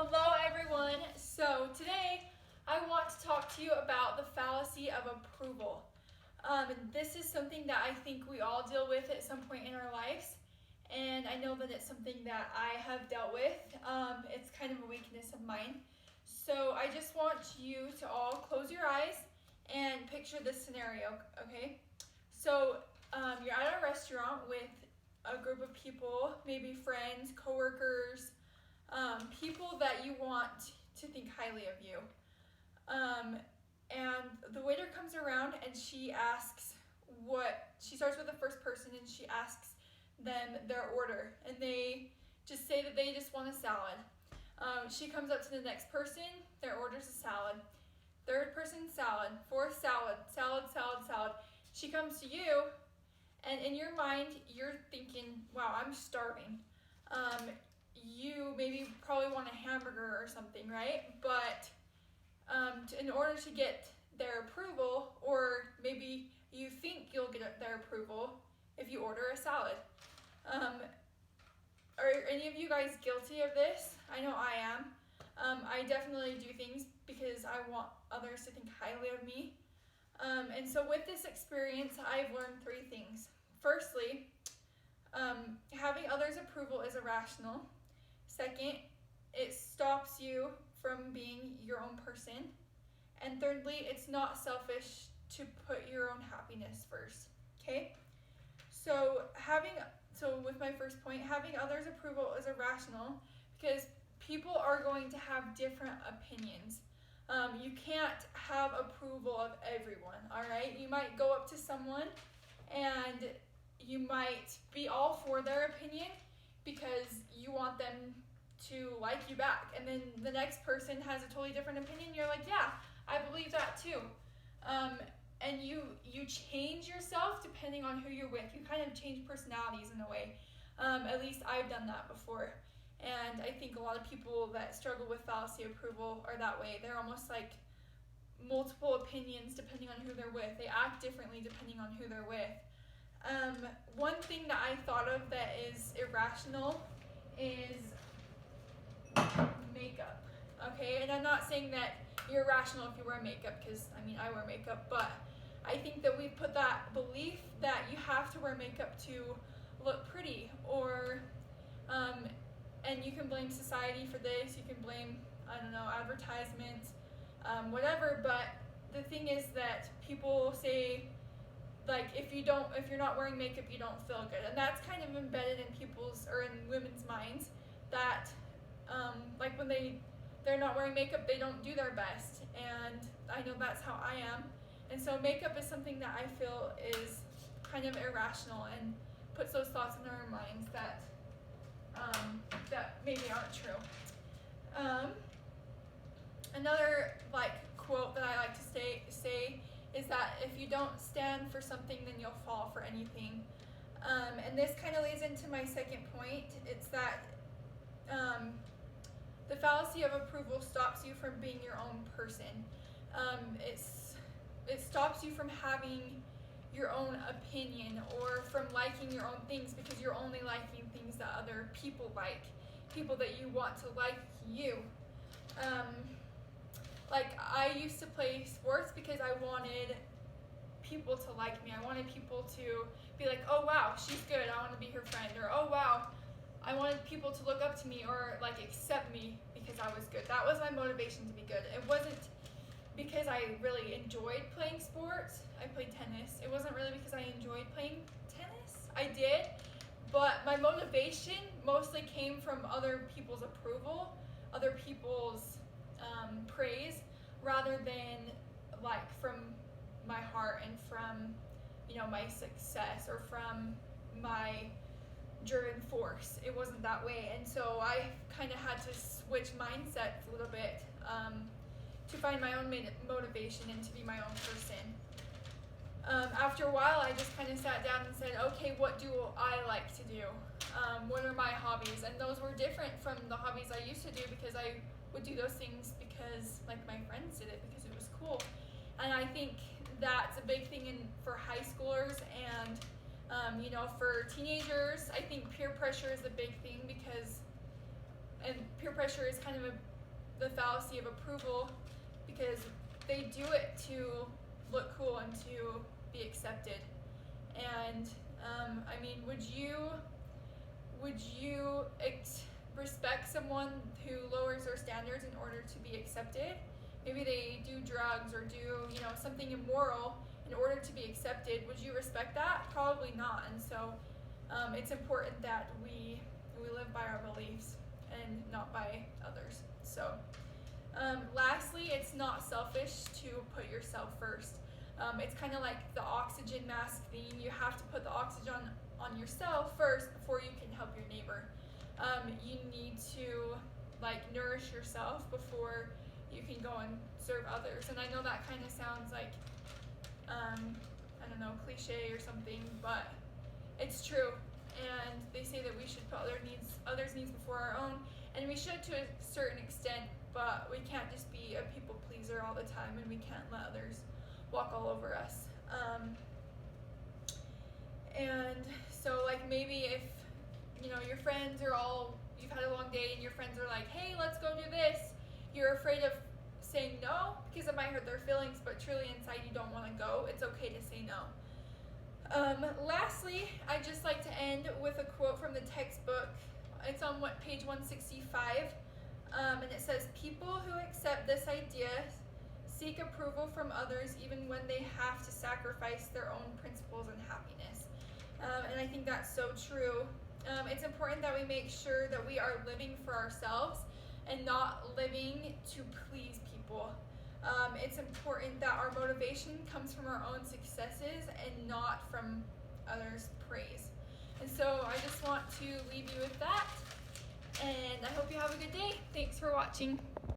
Hello everyone. So today I want to talk to you about the fallacy of approval. This is something that I think we all deal with at some point in our lives, and I know that it's something that I have dealt with. It's kind of a weakness of mine. So I just want you to all close your eyes and picture this scenario, okay? So you're at a restaurant with a group of people, maybe friends, coworkers, people that you want to think highly of you. And the waiter comes around and she starts with the first person and she asks them their order. And they just say that they just want a salad. She comes up to the next person, their order's a salad. Third person, salad. Fourth, salad. Salad. She comes to you, and in your mind, you're thinking, wow, I'm starving. You maybe probably want a hamburger or something, right? But in order to get their approval, or maybe you think you'll get their approval if you order a salad. Are any of you guys guilty of this? I know I am. I definitely do things because I want others to think highly of me. And so with this experience, I've learned three things. Firstly, having others' approval is irrational. Second, it stops you from being your own person. And thirdly, it's not selfish to put your own happiness first, okay? So with my first point, having others' approval is irrational because people are going to have different opinions. You can't have approval of everyone, all right? You might go up to someone and you might be all for their opinion because you want them to like you back. And then the next person has a totally different opinion. You're like, yeah, I believe that too. And you change yourself depending on who you're with. You kind of change personalities in a way. At least I've done that before. And I think a lot of people that struggle with fallacy approval are that way. They're almost like multiple opinions depending on who they're with. They act differently depending on who they're with. One thing that I thought of that is irrational is makeup. Okay, and I'm not saying that you're irrational if you wear makeup, because I wear makeup, but I think that we've put that belief that you have to wear makeup to look pretty, or and you can blame society for this, you can blame, advertisements, whatever, but the thing is that people say, like, if you're not wearing makeup, you don't feel good, and that's kind of embedded in in women's minds, that like when they're not wearing makeup, they don't do their best, and I know that's how I am. And so makeup is something that I feel is kind of irrational and puts those thoughts in our minds that maybe aren't true. Another quote that I like to say is that if you don't stand for something, then you'll fall for anything. And this kind of leads into my second point. It's that the fallacy of approval stops you from being your own person. It stops you from having your own opinion or from liking your own things because you're only liking things that other people like, people that you want to like you. Like I used to play sports because I wanted people to like me. I wanted people to be like, oh wow, she's good, I want to be her friend, or oh wow, I wanted people to look up to me or like accept me because I was good. That was my motivation to be good. It wasn't because I really enjoyed playing sports. I played tennis. It wasn't really because I enjoyed playing tennis. I did, but my motivation mostly came from other people's approval, other people's praise, rather than like from my heart and from my success or from my driven force. It wasn't that way, and so I kind of had to switch mindsets a little bit to find my own motivation and to be my own person. After a while, I just kind of sat down and said, okay, what do I like to do? What are my hobbies? And those were different from the hobbies I used to do because I would do those things because like my friends did it because it was cool. And I think that's a big thing for high schoolers and for teenagers. I think peer pressure is a big thing because and peer pressure is kind of the fallacy of approval, because they do it to look cool and to be accepted. And I mean, would you respect someone who lowers their standards in order to be accepted? Maybe they do drugs or do, you know, something immoral in order to be accepted. Would you respect that? Probably not. And so it's important that we live by our beliefs and not by others. So lastly, it's not selfish to put yourself first. It's kind of like the oxygen mask thing. You have to put the oxygen on yourself first before you can help your neighbor. You need to like nourish yourself before you can go and serve others. And I know that kind of sounds like I don't know, cliche or something, but it's true. And they say that we should put others' needs before our own, and we should to a certain extent, but we can't just be a people pleaser all the time, and we can't let others walk all over us. And so like maybe if, you know, your friends are you've had a long day and your friends are like, hey, let's go do this, you're afraid of saying no because it might hurt their feelings, but truly inside you don't want to go, it's okay to say no. Lastly, I just like to end with a quote from the textbook. It's on page 165, and it says, people who accept this idea seek approval from others even when they have to sacrifice their own principles and happiness. And I think that's so true. It's important that we make sure that we are living for ourselves and not living to please people. It's important that our motivation comes from our own successes and not from others' praise. And so I just want to leave you with that, and I hope you have a good day. Thanks for watching.